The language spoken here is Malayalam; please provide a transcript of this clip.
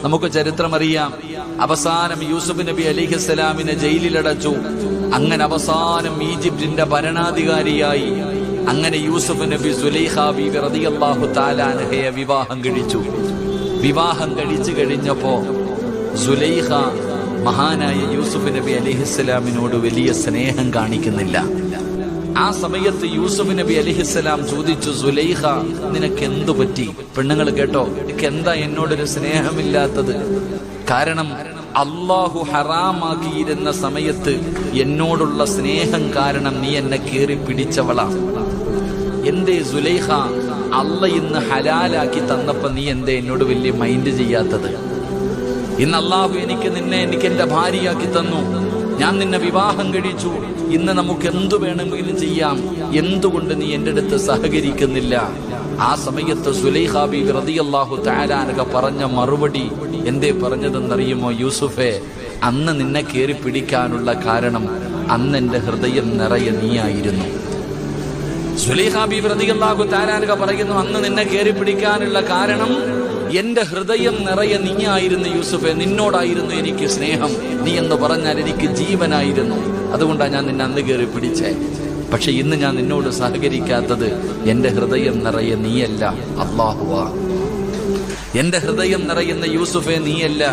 നമുക്ക് ചരിത്രമറിയാം. അവസാനം യൂസുഫ് നബി അലൈഹിസ്സലാമിനെ ജയിലിലടച്ചു. അങ്ങനെ അവസാനം ഈജിപ്തിന്റെ ഭരണാധികാരിയായി. അങ്ങനെ യൂസുഫ് നബി സുലൈഖ ബീവി റളിയല്ലാഹു തആല അൻഹയെ വിവാഹം കഴിച്ചു. വിവാഹം കഴിച്ചു കഴിഞ്ഞപ്പോ സുലൈഖ മഹാനായ യൂസുഫ് നബി അലൈഹിസ്സലാമിനോട് വലിയ സ്നേഹം കാണിക്കുന്നില്ല. ആ സമയത്ത് യൂസുഫ് നബി അലൈഹിസ്സലാം ചോദിച്ചു, സുലൈഖ, നിനക്ക് എന്തു പറ്റി? പെണ്ണുങ്ങൾ കേട്ടോ, എനിക്ക് എന്താ എന്നോടൊരു സ്നേഹമില്ലാത്തത്? കാരണം അള്ളാഹു ഹറാമാക്കിയിരുന്ന സമയത്ത് എന്നോടുള്ള സ്നേഹം കാരണം നീ എന്നെ കേറി പിടിച്ചവളാ. എന്തേ സുലൈഖ, അള്ള ഇന്ന് ഹലാലാക്കി തന്നപ്പോ നീ എന്തേ എന്നോട് വലിയ മൈൻഡ് ചെയ്യാത്തത്? ഇന്ന് അള്ളാഹു എനിക്ക് എന്റെ ഭാര്യയാക്കി തന്നു, ഞാൻ നിന്നെ വിവാഹം കഴിച്ചു, ഇന്ന് നമുക്ക് എന്തു വേണമെങ്കിലും ചെയ്യാം, എന്തുകൊണ്ട് നീ എന്റെ അടുത്ത് സഹകരിക്കുന്നില്ല? ആ സമയത്ത് സുലൈഖ ബീവി റളിയല്ലാഹു തആല അൻഹ പറഞ്ഞ മറുപടി എന്തേ പറഞ്ഞതെന്നറിയുമോ? യൂസുഫേ, അന്ന് നിന്നെ കേറി പിടിക്കാനുള്ള കാരണം അന്ന് എന്റെ ഹൃദയം നിറയെ നീയായിരുന്നു. സുലൈഖ ബീവി റളിയല്ലാഹു തആല അൻഹ പറയുന്നു, അന്ന് നിന്നെ കേറി പിടിക്കാനുള്ള കാരണം എന്റെ ഹൃദയം നിറയെ നീയായിരുന്നു യൂസുഫെ, നിന്നോടായിരുന്നു എനിക്ക് സ്നേഹം. നീ എന്ന് പറഞ്ഞാൽ എനിക്ക് ജീവനായിരുന്നു. അതുകൊണ്ടാണ് ഞാൻ നിന്നെ അന്ന് കയറി പിടിച്ചേ. പക്ഷെ ഇന്ന് ഞാൻ നിന്നോട് സഹകരിക്കാത്തത് എന്റെ ഹൃദയം നിറയെ നീയല്ല, അല്ലാഹുവാ. എന്റെ ഹൃദയം നിറയുന്ന യൂസുഫെ നീയല്ല.